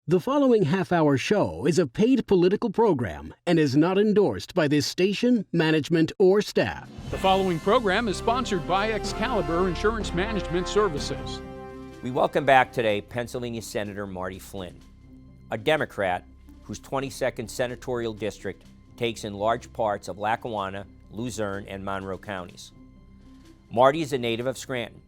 The following half-hour show is a paid political program and is not endorsed by this station, management, or staff. The following program is sponsored by Excalibur Insurance Management Services. We welcome back today Pennsylvania Senator Marty Flynn, a Democrat whose 22nd senatorial district takes in large parts of Lackawanna, Luzerne, and Monroe counties. Marty is a native of Scranton.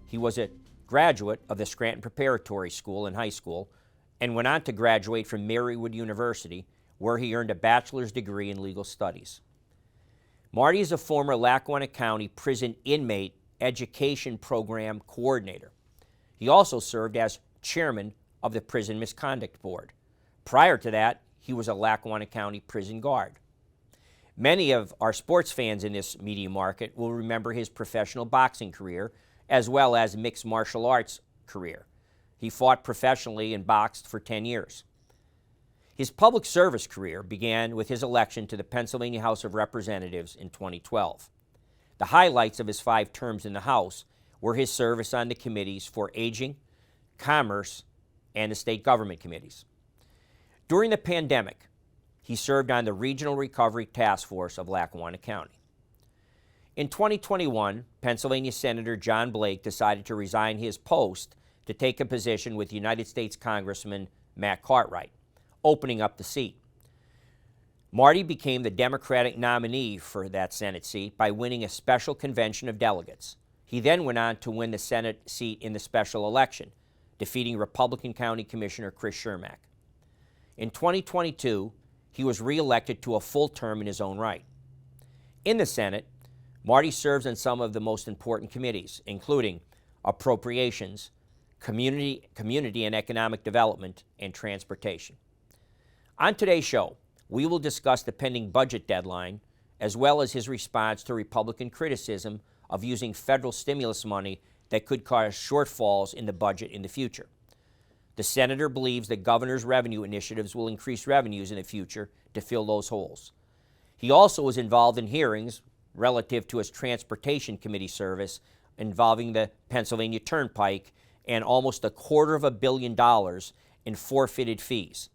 He was a graduate of the Scranton Preparatory School in high school and went on to graduate from Marywood University, where he earned a bachelor's degree in legal studies. Marty is a former Lackawanna County Prison Inmate Education Program Coordinator. He also served as chairman of the Prison Misconduct Board. Prior to that, he was a Lackawanna County prison guard. Many of our sports fans in this media market will remember his professional boxing career as well as mixed martial arts career. He fought professionally and boxed for 10 years. His public service career began with his election to the Pennsylvania House of Representatives in 2012. The highlights of his 5 terms in the House were his service on the committees for Aging, Commerce, and the state government committees. During the pandemic, he served on the Regional Recovery Task Force of Lackawanna County. In 2021, Pennsylvania Senator John Blake decided to resign his post to take a position with United States Congressman Matt Cartwright, opening up the seat. Marty became the Democratic nominee for that Senate seat by winning a special convention of delegates. He then went on to win the Senate seat in the special election, defeating Republican County Commissioner Chris Schermack. In 2022, he was reelected to a full term in his own right. In the Senate, Marty serves on some of the most important committees, including Appropriations, Community and Economic Development, and Transportation. On today's show, we will discuss the pending budget deadline, as well as his response to Republican criticism of using federal stimulus money that could cause shortfalls in the budget in the future. The senator believes the governor's revenue initiatives will increase revenues in the future to fill those holes. He also was involved in hearings relative to his Transportation Committee service involving the Pennsylvania Turnpike and almost $250 million in forfeited fees.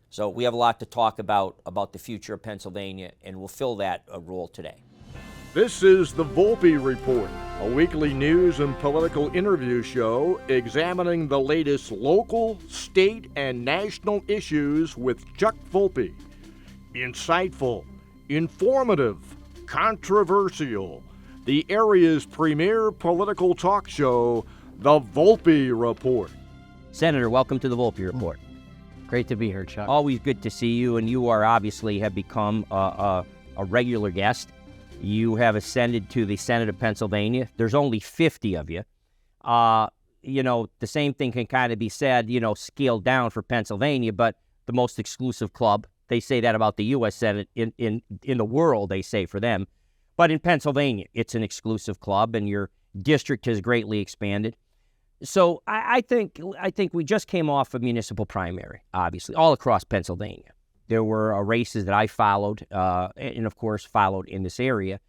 So we have a lot to talk about the future of Pennsylvania, and we'll fill that role today. This is the Volpe Report, a weekly news and political interview show examining the latest local, state, and national issues with Chuck Volpe. Insightful, informative, controversial, the area's premier political talk show, the Volpe Report. Senator, welcome to the Volpe Report. Great to be here, Chuck. Always good to see you, and you are obviously have become a regular guest. You have ascended to the Senate of Pennsylvania. There's only 50 of you. The same thing can kind of be said, scaled down for Pennsylvania, but the most exclusive club. They say that about the U.S. Senate in the world, they say for them. But in Pennsylvania, it's an exclusive club, and your district has greatly expanded. So I think we just came off a municipal primary, obviously, all across Pennsylvania. There were races that I followed, and of course followed in this area.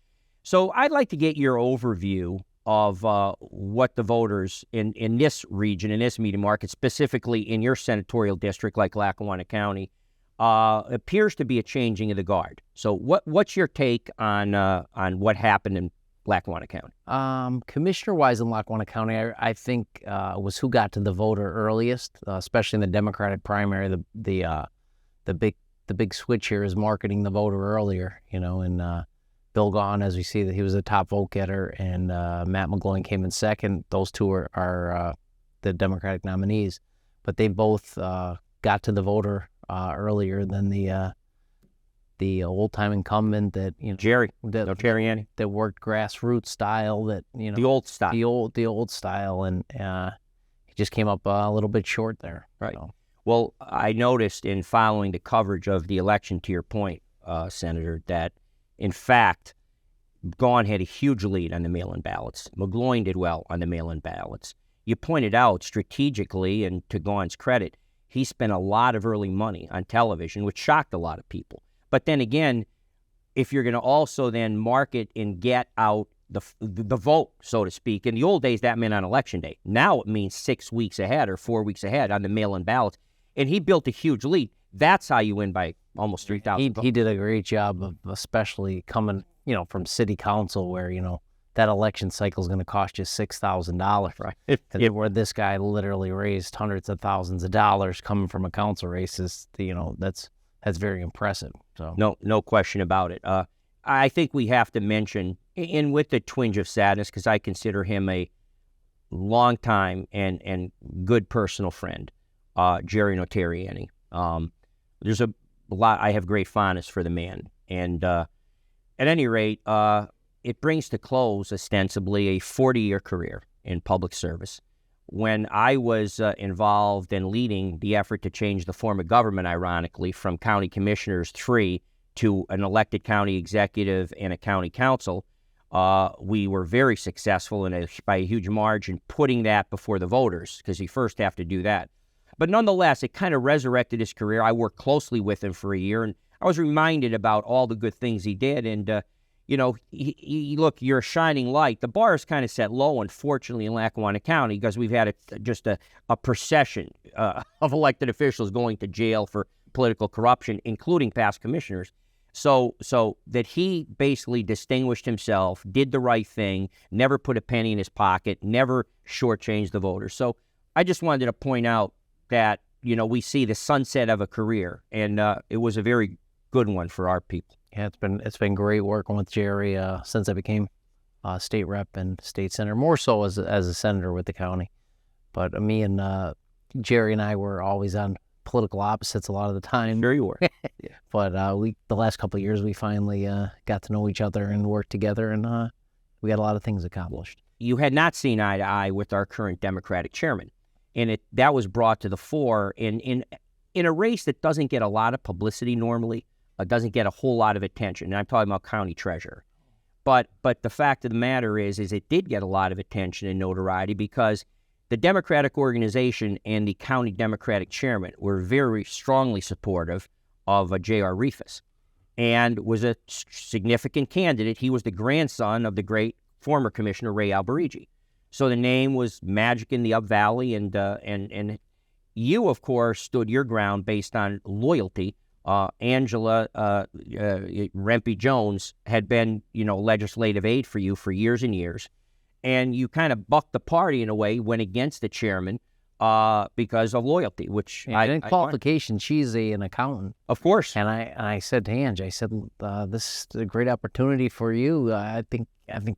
So I'd like to get your overview of what the voters in this region, in this media market, specifically in your senatorial district like Lackawanna County, appears to be a changing of the guard. So what's your take on what happened in Lackawanna County? Commissioner-wise in Lackawanna County, I think was who got to the voter earliest, especially in the Democratic primary. The big switch here is marketing the voter earlier, and Bill Gaughan, as we see, that he was a top vote getter, and Matt McGloin came in second. Those two are the Democratic nominees, but they both got to the voter earlier than the old-time incumbent that Jerry Annie, that worked grassroots style, the old style, the old style, and he just came up a little bit short there. Right. So. Well, I noticed in following the coverage of the election, to your point, Senator, that in fact Gaughan had a huge lead on the mail-in ballots. McGloin did well on the mail-in ballots. You pointed out strategically, and to Gaughan's credit, he spent a lot of early money on television, which shocked a lot of people. But then again, if you're going to also then market and get out the vote, so to speak, in the old days that meant on election day. Now it means 6 weeks ahead or 4 weeks ahead on the mail-in ballots. and he built a huge lead. That's how you win by almost 3,000 votes. He did a great job of, especially coming, from city council where, that election cycle is going to cost you $6,000. Right. Where this guy literally raised hundreds of thousands of dollars coming from a council race is, that's very impressive. So no question about it. I think we have to mention, and with the twinge of sadness, because I consider him a long time and good personal friend, Jerry Notarianni. There's a lot. I have great fondness for the man, and at any rate, it brings to close ostensibly a 40-year career in public service. When I was involved in leading the effort to change the form of government, ironically, from county commissioners 3 to an elected county executive and a county council, we were very successful by a huge margin putting that before the voters, because you first have to do that. But nonetheless, it kind of resurrected his career. I worked closely with him for a year, and I was reminded about all the good things he did. And, look, you're a shining light. The bar is kind of set low, unfortunately, in Lackawanna County, because we've had just a procession of elected officials going to jail for political corruption, including past commissioners. So that he basically distinguished himself, did the right thing, never put a penny in his pocket, never shortchanged the voters. So I just wanted to point out that, we see the sunset of a career, and it was a very good one for our people. Yeah, it's been great working with Jerry since I became state rep and state senator, more so as a senator with the county. But me and Jerry and I were always on political opposites a lot of the time. Sure you were. Yeah. But the last couple of years, we finally got to know each other and work together, and we got a lot of things accomplished. You had not seen eye to eye with our current Democratic chairman, and that was brought to the fore in a race that doesn't get a lot of publicity normally, doesn't get a whole lot of attention. And I'm talking about county treasurer. But the fact of the matter is it did get a lot of attention and notoriety because the Democratic organization and the county Democratic chairman were very strongly supportive of J.R. Reifus and was a significant candidate. He was the grandson of the great former Commissioner Ray Alberici. So the name was magic in the Up Valley, and you, of course, stood your ground based on loyalty. Angela Rempe Jones had been, legislative aide for you for years and years. And you kind of bucked the party in a way, went against the chairman because of loyalty, which in qualification, she's an accountant. Of course. And I said to Ange, this is a great opportunity for you. I think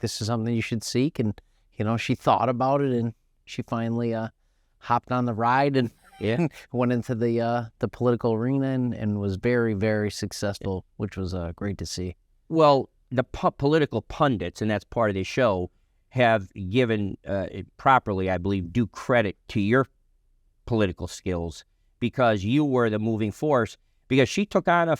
this is something you should seek. And, she thought about it, and she finally hopped on the ride and went into the political arena and was very, very successful, which was great to see. Well, the political pundits, and that's part of the show, have given properly, I believe, due credit to your political skills because you were the moving force, because she took on a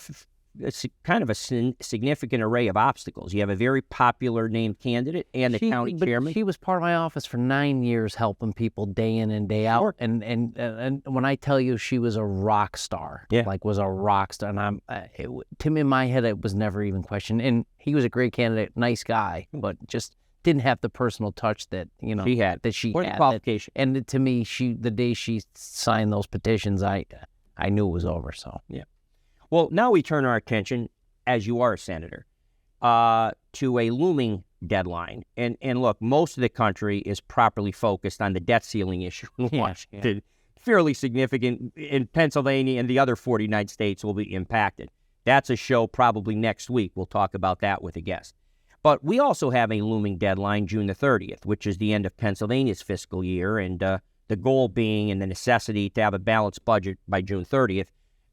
significant array of obstacles. You have a very popular named candidate and the county chairman. She was part of my office for 9 years helping people day in and day out. Sure. And when I tell you she was a rock star, was a rock star. And to me, in my head, it was never even questioned. And he was a great candidate, nice guy, but just didn't have the personal touch that she had. Qualification. And to me, the day she signed those petitions, I knew it was over. So yeah. Well, now we turn our attention, as you are a senator, to a looming deadline. And look, most of the country is properly focused on the debt ceiling issue in Washington. Yeah. Fairly significant in Pennsylvania, and the other 49 states will be impacted. That's a show probably next week. We'll talk about that with a guest. But we also have a looming deadline, June the 30th, which is the end of Pennsylvania's fiscal year, and the goal being and the necessity to have a balanced budget by June 30th.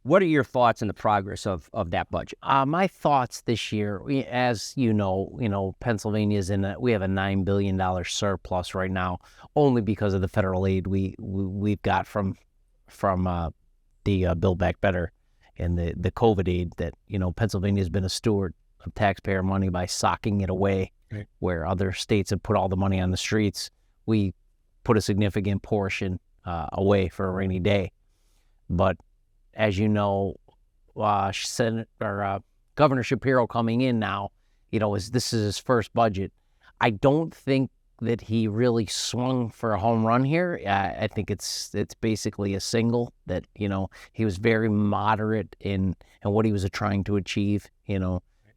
What are your thoughts on the progress of that budget? My thoughts this year, as you know, Pennsylvania's we have a $9 billion surplus right now, only because of the federal aid we've got from the Build Back Better and the COVID aid that, Pennsylvania's been a steward of taxpayer money by socking it away, right. Where other states have put all the money on the streets. We put a significant portion away for a rainy day. But as you know, Governor Shapiro coming in now, this is his first budget. I don't think that he really swung for a home run here. I think it's basically a single that, he was very moderate in what he was trying to achieve.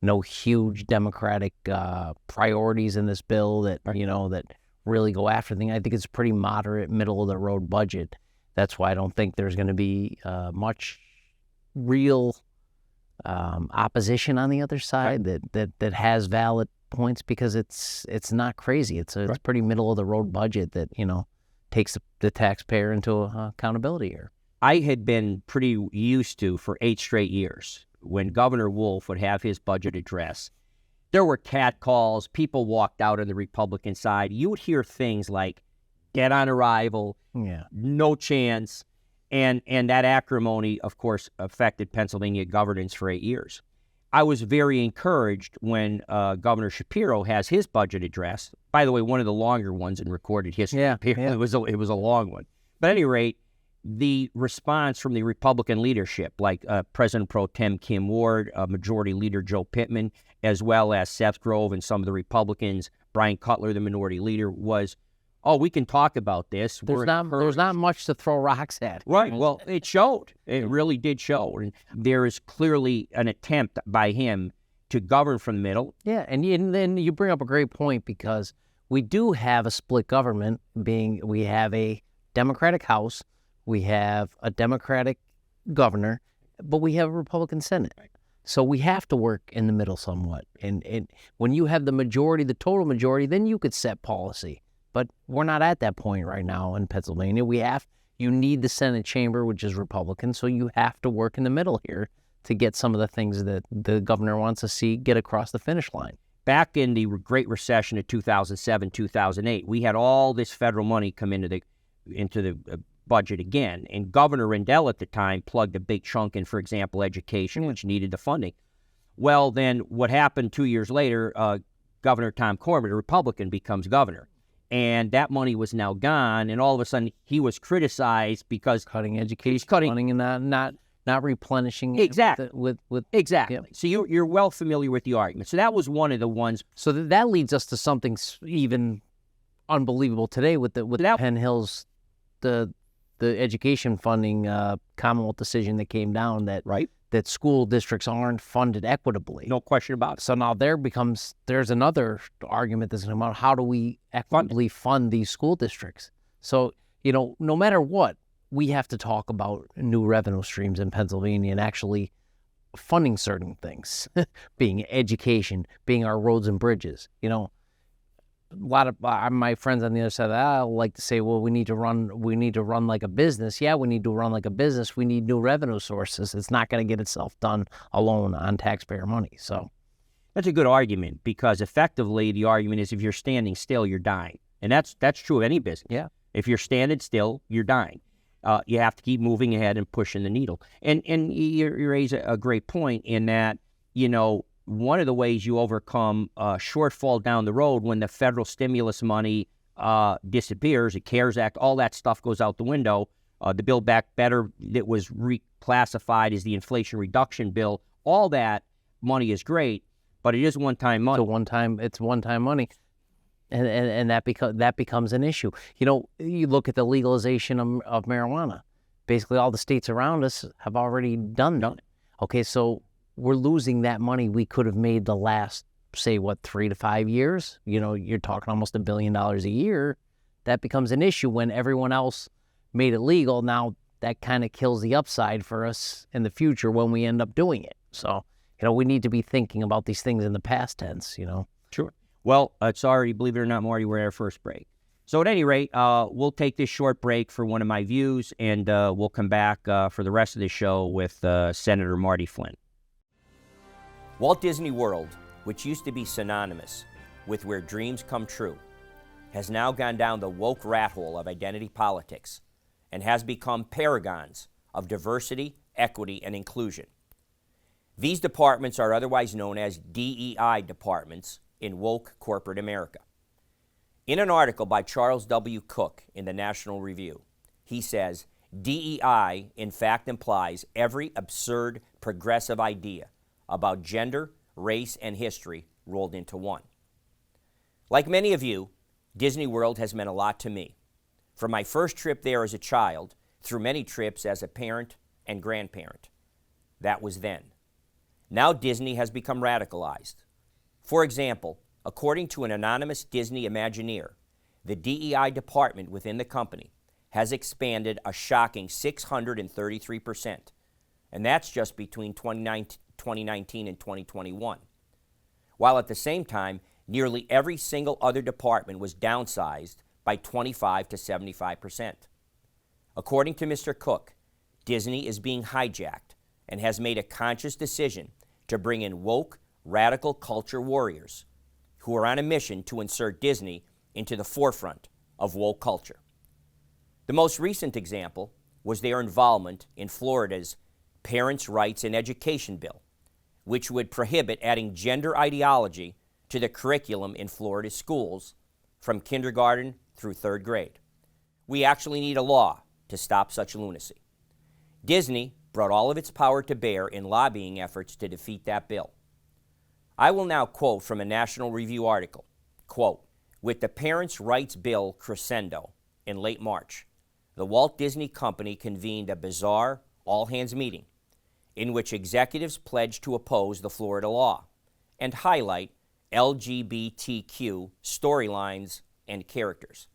No huge Democratic priorities in this bill that, that really go after things. I think it's a pretty moderate, middle of the road budget. That's why I don't think there's going to be much real opposition on the other side that has valid points, because it's not crazy. It's a pretty middle of the road budget that takes the taxpayer into accountability here. I had been pretty used to, for 8 straight years, when Governor Wolf would have his budget address, there were catcalls. People walked out on the Republican side. You would hear things like "dead on arrival," "no chance," and that acrimony, of course, affected Pennsylvania governance for 8 years. I was very encouraged when Governor Shapiro has his budget address. By the way, one of the longer ones in recorded history. Yeah. It was a long one. But at any rate, the response from the Republican leadership, like President Pro Tem Kim Ward, Majority Leader Joe Pittman, as well as Seth Grove and some of the Republicans, Brian Cutler, the Minority Leader, was, "Oh, we can talk about this." There's not much to throw rocks at. Right. Well, it showed. It really did show. And there is clearly an attempt by him to govern from the middle. Yeah, and then you bring up a great point, because we do have a split government, we have a Democratic House, we have a Democratic governor, but we have a Republican Senate. Right. So we have to work in the middle somewhat. And when you have the majority, the total majority, then you could set policy. But we're not at that point right now in Pennsylvania. You need the Senate chamber, which is Republican, so you have to work in the middle here to get some of the things that the governor wants to see get across the finish line. Back in the Great Recession of 2007, 2008, we had all this federal money come into the budget again, and Governor Rendell at the time plugged a big chunk in, for example, education, which needed the funding. Well, then what happened 2 years later, Governor Tom Corbett, a Republican, becomes governor. And that money was now gone, and all of a sudden he was criticized because cutting education funding and not replenishing it exactly with exactly. Yeah. So you're well familiar with the argument. So that was one of the ones. So that leads us to something even unbelievable today with Penn Hill's the education funding Commonwealth decision that came down that school districts aren't funded equitably. No question about it. So now there's another argument that's about how do we equitably fund these school districts. So, no matter what, we have to talk about new revenue streams in Pennsylvania and actually funding certain things, being education, being our roads and bridges. A lot of my friends on the other side of that like to say, well, we need to run like a business. Yeah, we need to run like a business. We need new revenue sources. It's not going to get itself done alone on taxpayer money. So that's a good argument, because effectively the argument is if you're standing still, you're dying. And that's true of any business. Yeah. If you're standing still, you're dying. You have to keep moving ahead and pushing the needle. And you raise a great point in that, one of the ways you overcome a shortfall down the road when the federal stimulus money disappears, the CARES Act, all that stuff goes out the window. The Build Back Better that was reclassified as the Inflation Reduction Bill, all that money is great, but it is one-time money. It's one-time money, and that becomes an issue. You look at the legalization of marijuana. Basically, all the states around us have already done that. Okay, so we're losing that money we could have made the last, say, 3 to 5 years. You're talking almost $1 billion a year. That becomes an issue when everyone else made it legal. Now that kind of kills the upside for us in the future when we end up doing it. So, we need to be thinking about these things in the past tense, Sure. Well, it's already, believe it or not, Marty, we're at our first break. So at any rate, we'll take this short break for one of my views, and we'll come back for the rest of the show with Senator Marty Flynn. Walt Disney World, which used to be synonymous with where dreams come true, has now gone down the woke rat hole of identity politics and has become paragons of diversity, equity, and inclusion. These departments are otherwise known as DEI departments in woke corporate America. In an article by Charles W. Cook in the National Review, he says, DEI in fact implies every absurd progressive idea about gender, race, and history rolled into one. Like many of you, Disney World has meant a lot to me. From my first trip there as a child, through many trips as a parent and grandparent. That was then. Now Disney has become radicalized. For example, according to an anonymous Disney Imagineer, the DEI department within the company has expanded a shocking 633%, and that's just between 2019 and 2021. While at the same time, nearly every single other department was downsized by 25 to 75%. According to Mr. Cook, Disney is being hijacked and has made a conscious decision to bring in woke, radical culture warriors who are on a mission to insert Disney into the forefront of woke culture. The most recent example was their involvement in Florida's Parents' Rights in Education bill, which would prohibit adding gender ideology to the curriculum in Florida's schools from kindergarten through third grade. We actually need a law to stop such lunacy. Disney brought all of its power to bear in lobbying efforts to defeat that bill. I will now quote from a National Review article, quote, "With the Parents' Rights Bill crescendo in late March, the Walt Disney Company convened a bizarre all-hands meeting in which executives pledged to oppose the Florida law and highlight LGBTQ storylines and characters.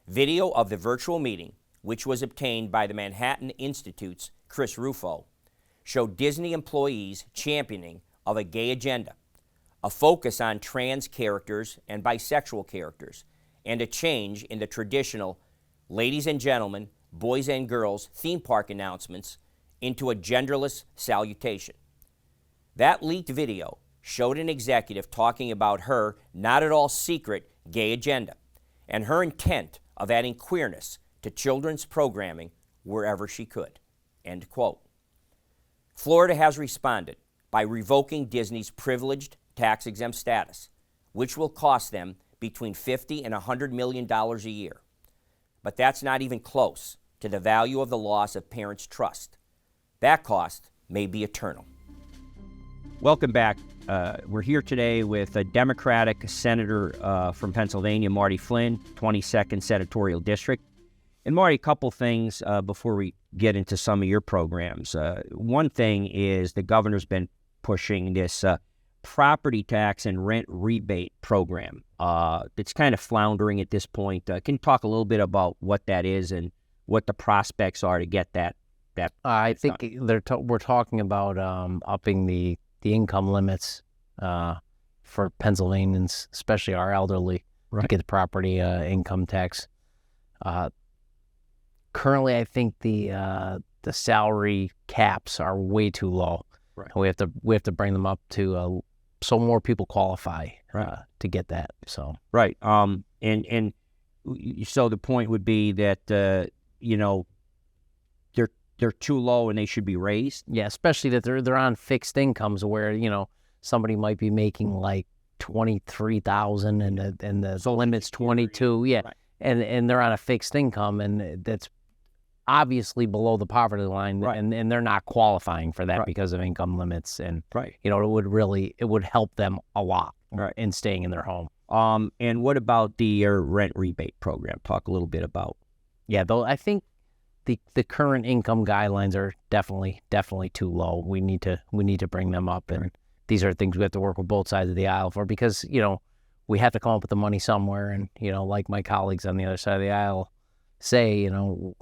Video of the virtual meeting, which was obtained by the Manhattan Institute's Chris Rufo, showed Disney employees championing of a gay agenda, a focus on trans characters and bisexual characters, and a change in the traditional ladies and gentlemen, boys and girls theme park announcements into a genderless salutation. That leaked video showed an executive talking about her not at all secret gay agenda and her intent of adding queerness to children's programming wherever she could." End quote. Florida has responded by revoking Disney's privileged tax-exempt status, which will cost them between $50 and $100 million a year. But that's not even close to the value of the loss of parents' trust. That cost may be eternal. Welcome back. We're here today with a Democratic senator from Pennsylvania, Marty Flynn, 22nd Senatorial District. And Marty, a couple things before we get into some of your programs. One thing is the governor's been pushing this property tax and rent rebate program. It's kind of floundering at this point. Can you talk a little bit about what that is and what the prospects are to get that? I think we're talking about upping the income limits for Pennsylvanians, especially our elderly, to get the property income tax. Currently, I think the salary caps are way too low. Right. We have to bring them up to so more people qualify to get that. So right. And so the point would be that they're too low and they should be raised. Yeah, especially that they're on fixed incomes where somebody might be making like $23,000 and the limit's 22. Yeah, right. and they're on a fixed income and that's obviously below the poverty line, right. and they're not qualifying for that right. because of income limits, and right. It would help them a lot right. in staying in their home. And what about the rent rebate program? Talk a little bit about. Yeah, though I think the current income guidelines are definitely too low. We need to bring them up, and these are things we have to work with both sides of the aisle for, because we have to come up with the money somewhere, and like my colleagues on the other side of the aisle say,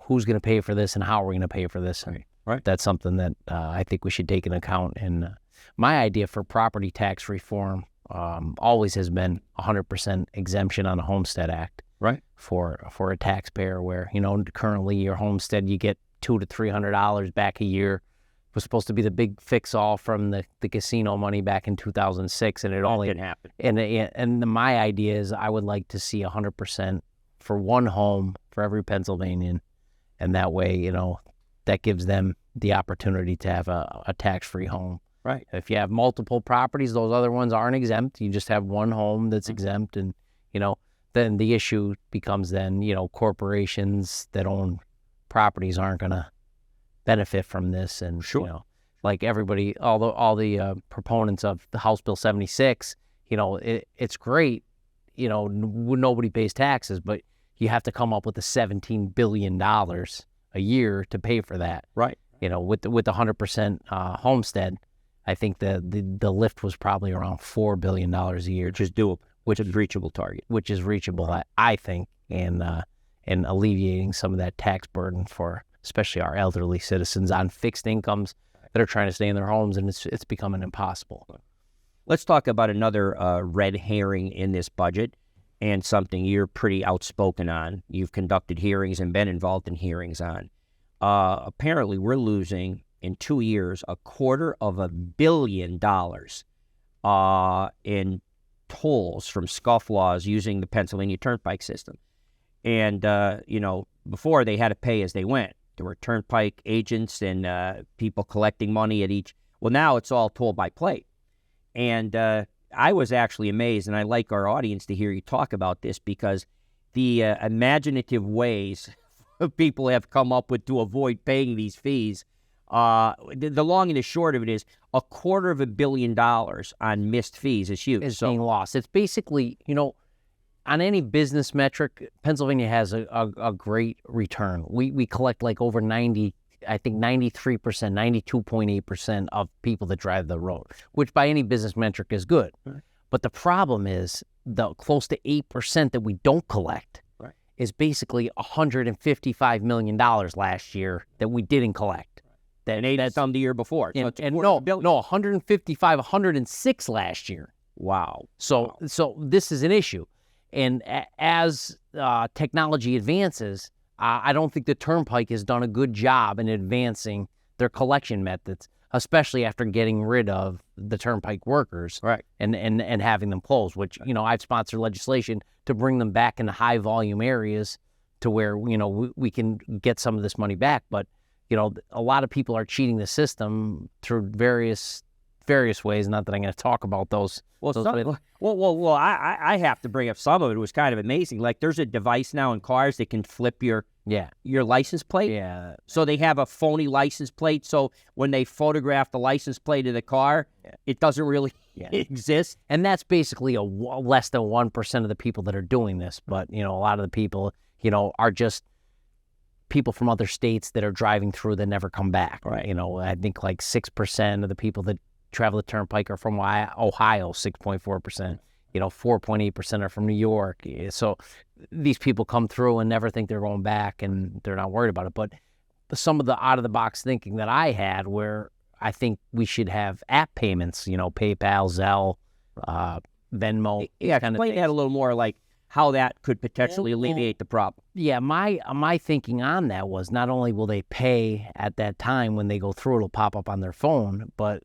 who's going to pay for this and how are we going to pay for this, and that's something that I think we should take into account. And my idea for property tax reform always has been 100% exemption on the Homestead Act. Right. For a taxpayer, where currently your homestead you get $200 to $300 back a year. It was supposed to be the big fix-all from the casino money back in 2006, and it only didn't happen. And my idea is I would like to see 100% for one home for every Pennsylvanian, and that way that gives them the opportunity to have a tax-free home. Right. If you have multiple properties, those other ones aren't exempt. You just have one home that's exempt, and then the issue becomes corporations that own properties aren't going to benefit from this. And, like everybody, all the proponents of the House Bill 76, it's great, nobody pays taxes, but you have to come up with the $17 billion a year to pay for that. Right. With the 100% homestead, I think the lift was probably around $4 billion a year, Which is doable, which is a reachable target. which is reachable, I think, and alleviating some of that tax burden for especially our elderly citizens on fixed incomes that are trying to stay in their homes, and it's becoming impossible. Let's talk about another red herring in this budget, and something you're pretty outspoken on. You've conducted hearings and been involved in hearings on. Apparently, we're losing in 2 years $250 million in tolls from scofflaws using the Pennsylvania Turnpike system. And, before they had to pay as they went. There were turnpike agents and people collecting money at each. Well, now it's all toll by plate. And I was actually amazed, and I like our audience to hear you talk about this, because the imaginative ways people have come up with to avoid paying these fees, the long and the short of it is $250 million on missed fees is huge. Is being lost. It's basically, on any business metric, Pennsylvania has a great return. We collect like over 93%, 92.8% of people that drive the road, which by any business metric is good. Right. But the problem is the close to 8% that we don't collect is basically $155 million last year that we didn't collect. That's some the year before. So no, 155, 106 last year. Wow. So this is an issue. And as technology advances, I don't think the Turnpike has done a good job in advancing their collection methods, especially after getting rid of the Turnpike workers, right, and having them close, which, I've sponsored legislation to bring them back into high volume areas to where, we can get some of this money back. But, a lot of people are cheating the system through various ways. Not that I'm going to talk about those. Well, I have to bring up some of it. It was kind of amazing. Like, there's a device now in cars that can flip your license plate. Yeah. So they have a phony license plate. So when they photograph the license plate of the car, it doesn't really exist. And that's basically less than 1% of the people that are doing this. But, a lot of the people, are just people from other states that are driving through that never come back. Right. I think like 6% of the people that travel the Turnpike are from Ohio, 6.4%. 4.8% are from New York. So these people come through and never think they're going back, and they're not worried about it. But some of the out-of-the-box thinking that I had, where I think we should have app payments, PayPal, Zelle, Venmo. Yeah, explain that a little more, like how that could potentially alleviate the problem. Yeah, my thinking on that was not only will they pay at that time when they go through, it'll pop up on their phone, but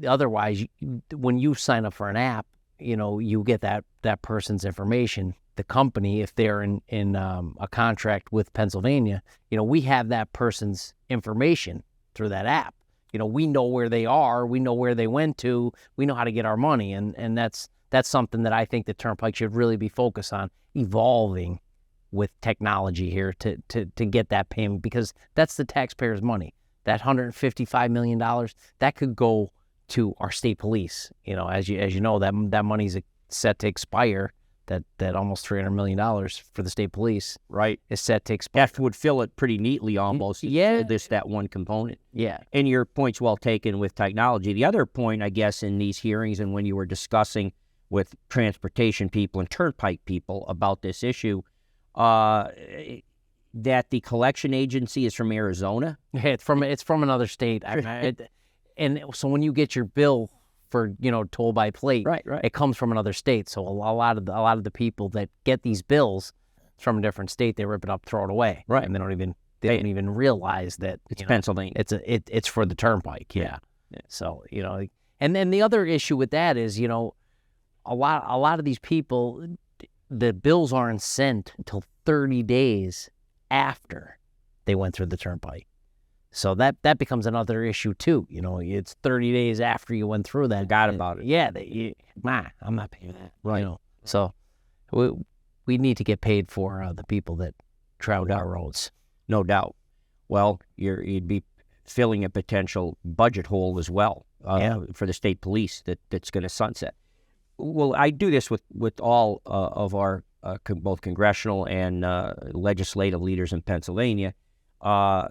otherwise, when you sign up for an app, you get that person's information. The company, if they're in a contract with Pennsylvania, we have that person's information through that app. We know where they are, we know where they went to, we know how to get our money, and that's something that I think the Turnpike should really be focused on, evolving with technology here to get that payment, because that's the taxpayers' money. That $155 million, that could go to our state police. As you know, that money's set to expire. That almost $300 million for the state police, right, is set to expire. That would fill it pretty neatly, almost. Yeah, that one component. Yeah, and your point's well taken with technology. The other point, I guess, in these hearings and when you were discussing with transportation people and Turnpike people about this issue, that the collection agency is from Arizona. It's from another state. And so when you get your bill for toll by plate, right, it comes from another state. So a lot of the people that get these bills from a different state, they rip it up, throw it away, right, and they don't even realize that it's Pennsylvania. It's for the Turnpike, yeah. So and then the other issue with that is a lot of these people, the bills aren't sent until 30 days after they went through the Turnpike. So that becomes another issue too. It's 30 days after you went through that. Forgot about it. Yeah, I'm not paying that. Right. So we need to get paid for the people that travel our roads. No doubt. Well, you'd be filling a potential budget hole as well for the state police that's going to sunset. Well, I do this with all of our both congressional and legislative leaders in Pennsylvania.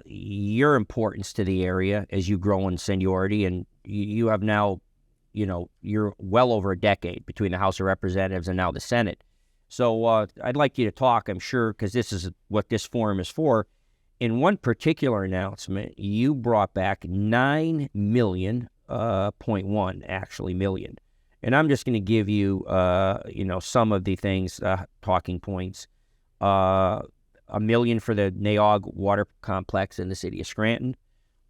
Your importance to the area as you grow in seniority, and you have now, you're well over a decade between the House of Representatives and now the Senate. So I'd like you to talk, I'm sure, because this is what this forum is for. In one particular announcement, you brought back 9 million, million. And I'm just going to give you, some of the things, talking points. $1 million for the Naog Water Complex in the city of Scranton.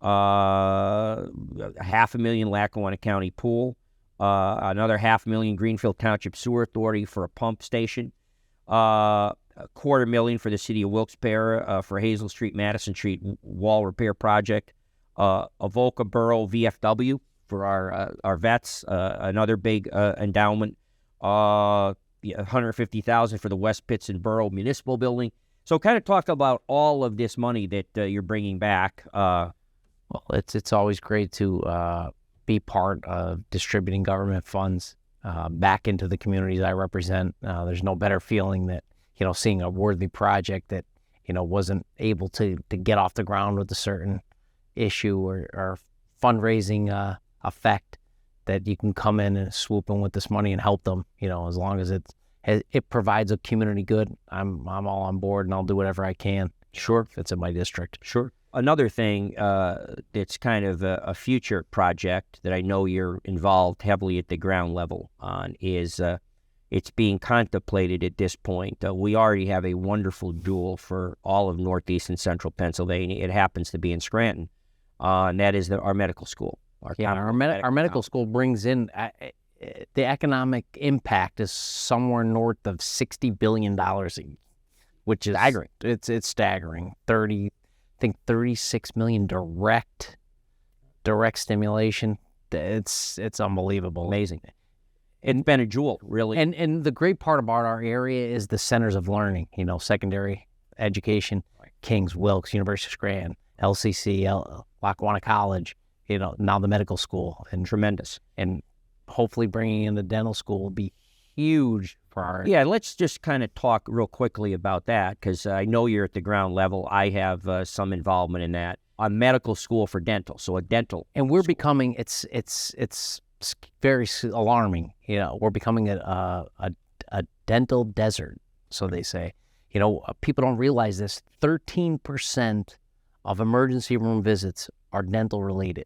$500,000 Lackawanna County Pool. Another $500,000 Greenfield Township Sewer Authority for a pump station. $250,000 for the city of Wilkes-Barre for Hazel Street, Madison Street wall repair project. A Volpe Borough VFW for our vets, another big endowment. $150,000 for the West Pittston Borough Municipal Building. So kind of talk about all of this money that you're bringing back. Well, it's always great to be part of distributing government funds back into the communities I represent. There's no better feeling that, seeing a worthy project that, wasn't able to get off the ground with a certain issue or fundraising effect, that you can come in and swoop in with this money and help them, as long as it provides a community good. I'm all on board, and I'll do whatever I can. Sure. If it's in my district. Sure. Another thing that's kind of a future project that I know you're involved heavily at the ground level on is it's being contemplated at this point. We already have a wonderful jewel for all of Northeast and Central Pennsylvania. It happens to be in Scranton, and that is our medical school. Our medical school brings in the economic impact is somewhere north of $60 billion, which is staggering. It's staggering. 36 million direct stimulation. It's unbelievable. Amazing. It's been a jewel, really. And the great part about our area is the centers of learning, secondary education, right. Kings, Wilkes, University of Scranton, LCC, Lackawanna College, now the medical school. And tremendous. And hopefully bringing in the dental school will be huge for our... Yeah, let's just kind of talk real quickly about that, because I know you're at the ground level. I have some involvement in that. A medical school for dental, so a dental. And we're becoming, it's very alarming. We're becoming a dental desert, so they say. People don't realize this. 13% of emergency room visits are dental related.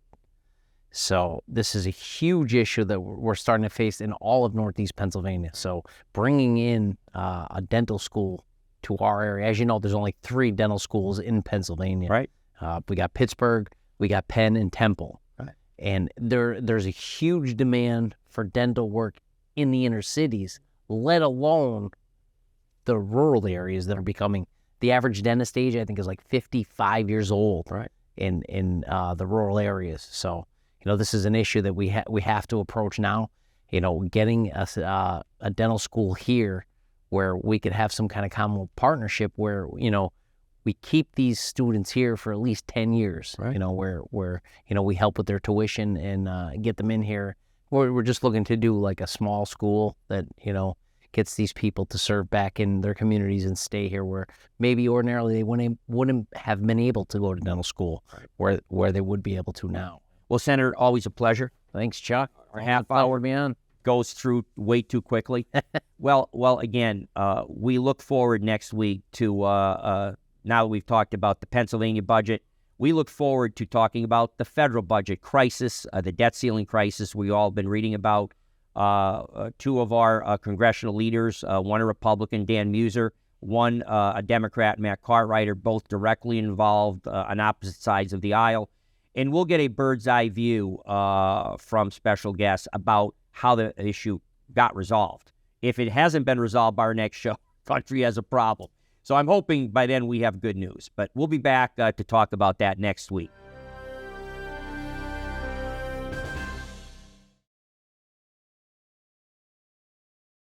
So this is a huge issue that we're starting to face in all of Northeast Pennsylvania. So bringing in a dental school to our area, as you know, there's only 3 dental schools in Pennsylvania. Right. We got Pittsburgh, we got Penn, and Temple. Right. And there's a huge demand for dental work in the inner cities, let alone the rural areas that are becoming. The average dentist age, I think, is like 55 years old. Right. In the rural areas. So, this is an issue that we have to approach now. Getting a dental school here where we could have some kind of common partnership where, we keep these students here for at least 10 years, right. Where we help with their tuition and get them in here. We're just looking to do like a small school that, gets these people to serve back in their communities and stay here where maybe ordinarily they wouldn't have been able to go to dental school, right. where they would be able to now. Well, Senator, always a pleasure. Thanks, Chuck. Our half hour goes through way too quickly. Well, again, we look forward next week to, now that we've talked about the Pennsylvania budget, we look forward to talking about the federal budget crisis, the debt ceiling crisis we all been reading about. 2 of our congressional leaders, one a Republican, Dan Muser, one a Democrat, Matt Cartwright, are both directly involved on opposite sides of the aisle. And we'll get a bird's eye view from special guests about how the issue got resolved. If it hasn't been resolved by our next show, the country has a problem. So I'm hoping by then we have good news. But we'll be back to talk about that next week.